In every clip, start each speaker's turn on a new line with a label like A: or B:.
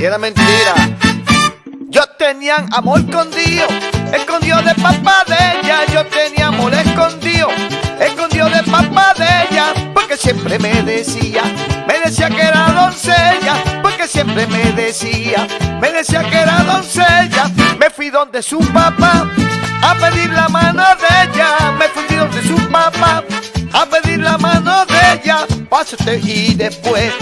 A: Y era mentira. Yo tenía amor escondido, escondido de papá de ella. Yo tenía amor escondido, escondido de papá de ella. Porque siempre me decía que era doncella. Porque siempre me decía que era doncella. Me fui donde su papá a pedir la mano de ella. Me fui donde su papá a pedir la mano de ella. Pásate y después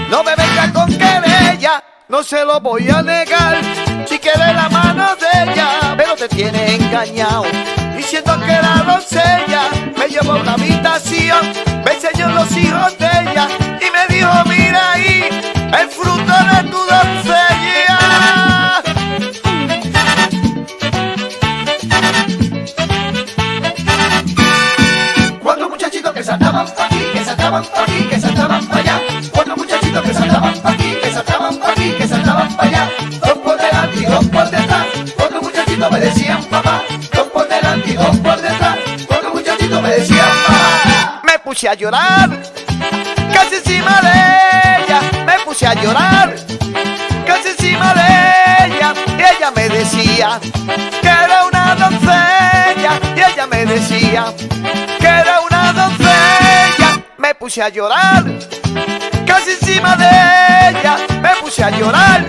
A: no me venga con querella. No se lo voy a negar, si quiere la mano de ella. Pero te tiene engañado, diciendo que era doncella. Me llevó a una habitación, me enseñó los hijos de ella y me dijo, mira ahí, el fruto de tu doncella.
B: Cuatro muchachitos que saltaban pa' aquí, que saltaban pa' aquí, que saltaban pa' allá. Cuatro muchachitos que saltaban pa' aquí, que saltaban pa' aquí, que saltaban pa' allá. Dos por delante y dos por detrás. Cuatro muchachitos me decían papá. Dos por delante y dos por detrás. Cuatro muchachitos me decían papá.
A: Me puse a llorar, casi encima de ella. Me puse a llorar, casi encima de ella. Y ella me decía que era una doncella. Y ella me decía que era una doncella. Me puse a llorar, casi encima de ella. Me puse a llorar,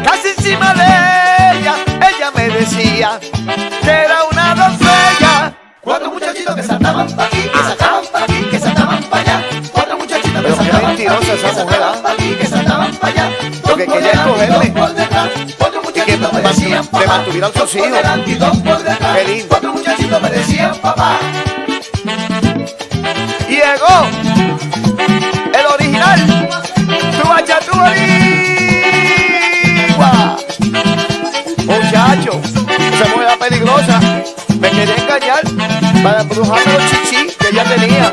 A: casi encima de ella. Ella me decía que era una doncella.
B: Cuatro muchachitos que saltaban pa' aquí, que saltaban pa' aquí, que saltaban pa' allá. Cuatro muchachitos que
A: Pero qué
B: saltaban pa' aquí,
A: mentirosa esa
B: que
A: mujer,
B: saltaban pa' aquí, que saltaban pa' allá.
A: Lo que quería es cogerme
B: Cuatro
A: y que
B: muchachitos me decían
A: me
B: papá.
A: mantuvieran sus hijos.
B: Delante y dos por detrás.
A: Qué lindo.
B: Cuatro muchachitos me decían papá.
A: Y llegó el original, tu bachatúa. Muchacho, esa mujer era peligrosa. Me quería engañar para embrujarme los chichis que ella tenía.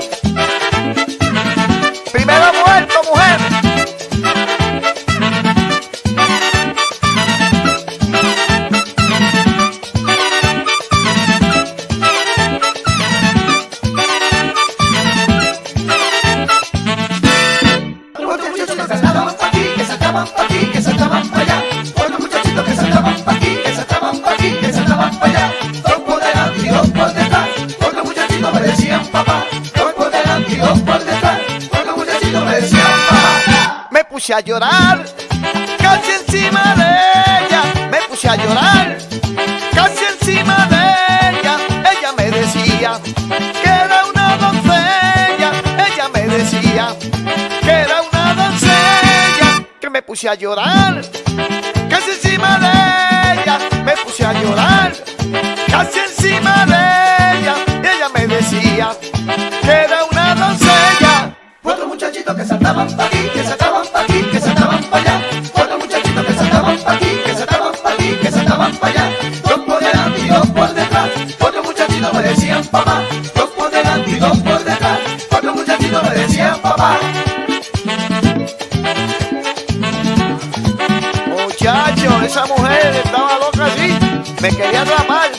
A: Primero muerto, mujer.
B: Cuatro muchachitos que saltaban pa' aquí, que saltaban pa' aquí, que saltaban pa' allá. Cuatro muchachitos que saltaban pa' aquí, que saltaban pa' aquí, que saltaban pa' allá. Dos por delante y dos por detrás. Cuatro muchachitos me decían papá. Dos por delante y dos por detrás. Cuatro muchachitos me decían papá.
A: Me puse a llorar, casi encima de ella. Me puse a llorar, casi encima de ella. Ella me decía que era una doncella. Ella me decía que era una doncella. Que me puse a llorar, casi encima de ella. Me puse a llorar, casi encima de ella. Y ella me decía que era una doncella.
B: Cuatro muchachitos que saltaban pa' aquí, que saltaban pa' aquí, que saltaban pa' allá. Cuatro muchachitos que saltaban pa' aquí, que saltaban pa' aquí, que saltaban pa' allá. Dos por delante y dos por detrás. Cuatro muchachitos me decían papá. Dos por delante y dos por detrás. Cuatro muchachitos me decían papá.
A: Muchacho, esa mujer estaba loca así. Me quería atrapar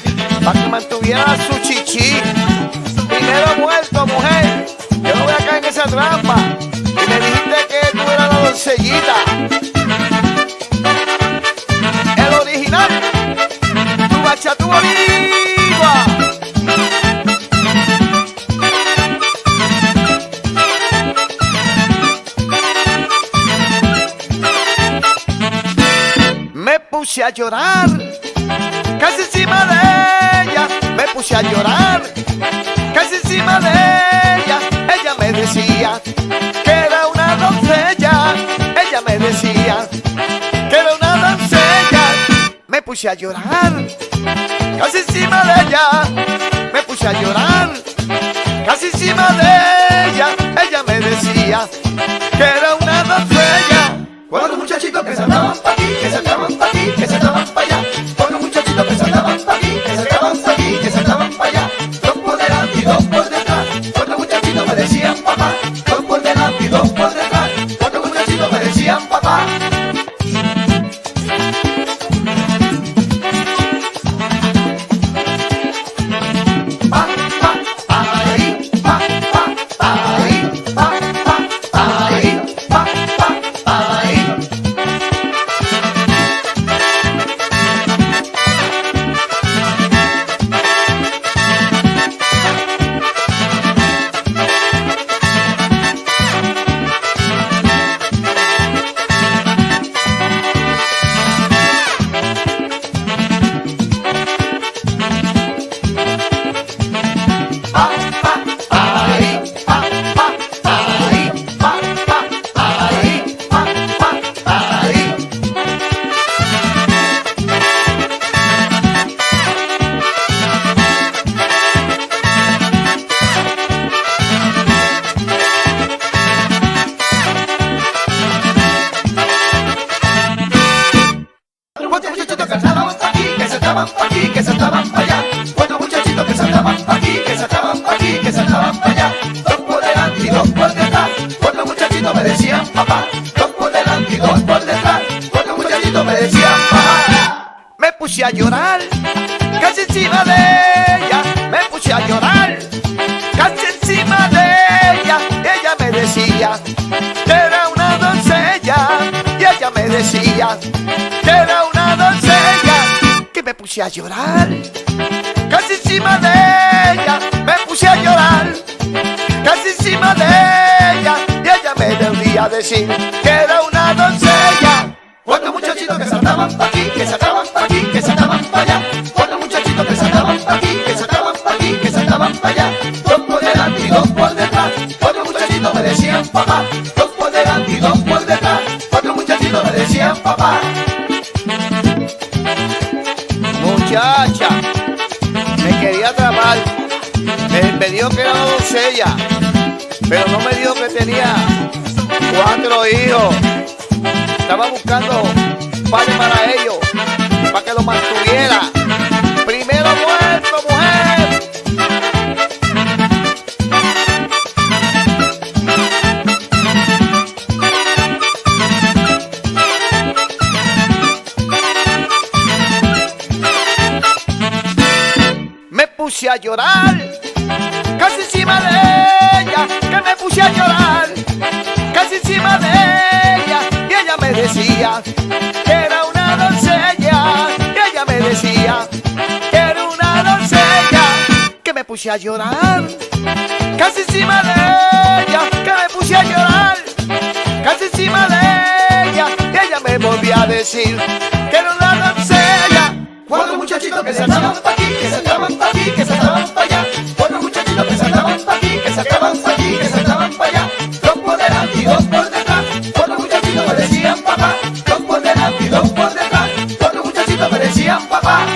A: para que mantuviera su chichi. Primero muerto, mujer. Yo no voy a caer en esa trampa. Y me dijiste que tú eras la doncellita. El original, tu bachatú boricua. Me puse a llorar, casi encima de ella. Me puse a llorar, casi encima de ella. Ella me decía que era una doncella. Ella me decía que era una doncella. Me puse a llorar, casi encima de ella. Me puse a llorar, casi encima de ella. Ella me decía que era una doncella.
B: Cuatro muchachitos que saltaban pa' aquí, que saltaban pa' aquí, que saltaban pa' allá. Cuatro muchachitos que saltaban pa' aquí, que saltaban pa' aquí, que saltaban pa' allá. Dos por delante y dos por detrás. Cuatro muchachitos me decían papá. Dos por delante y dos por detrás. Cuatro muchachitos me decían papá. Pa, pa, saltaban para allá, dos por delante y dos por detrás. Cuatro muchachitos me decían papá, dos por delante y dos por detrás. Cuatro muchachitos me decían papá.
A: Me puse a llorar, casi encima de ella. Me puse a llorar, casi encima de ella. Ella me decía que era una doncella. Y ella me decía que era una doncella. Que me puse a llorar, casi encima de ella. Me puse a llorar, casi encima de ella. Y ella me volvía a decir que era una doncella.
B: Cuatro muchachitos que saltaban pa' aquí, que saltaban pa' aquí, que saltaban pa' allá. Cuatro muchachitos que saltaban pa' aquí, que saltaban pa' aquí, que saltaban pa' allá. Dos por delante y dos por detrás. Cuatro muchachitos me decían papá, dos por delante y dos por detrás. Cuatro muchachitos me decían papá.
A: Muchacha, me quería atrapar. Me dijo que era una doncella, pero no me dijo que tenía 4 hijos. Estaba buscando padre para ellos, para que los mantuviera. Primero muerto, mujer. Me puse a llorar, casi encima de ella. Que me puse a llorar, casi encima de ella. Y ella me decía que era una doncella. Y ella me decía que era una doncella. Que me puse a llorar, casi encima de ella. Que me puse a llorar, casi encima de ella. Y ella me volvía a decir que era una doncella.
B: Cuatro muchachitos que saltaban pa' aquí, que saltaban pa' aquí, que saltaban pa' allá. Cuatro muchachitos que saltaban pa' aquí, que saltaban pa' aquí, que saltaban pa' allá. Dos por delante y dos por detrás. Cuatro muchachitos me decían papá, dos por delante y dos por detrás. Cuatro muchachitos me decían papá.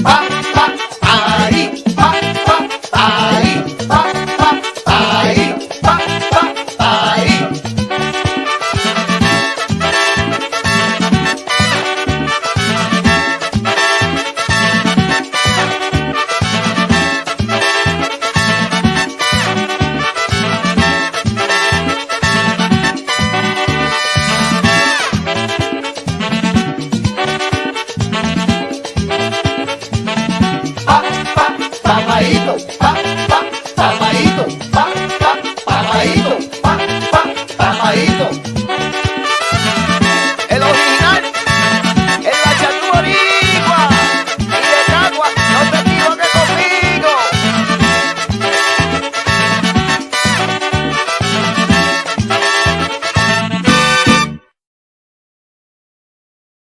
B: Pa, pa, ahí, pa, pa, ahí, pa, pa, ahí, pa, pa, ahí. Papaíto,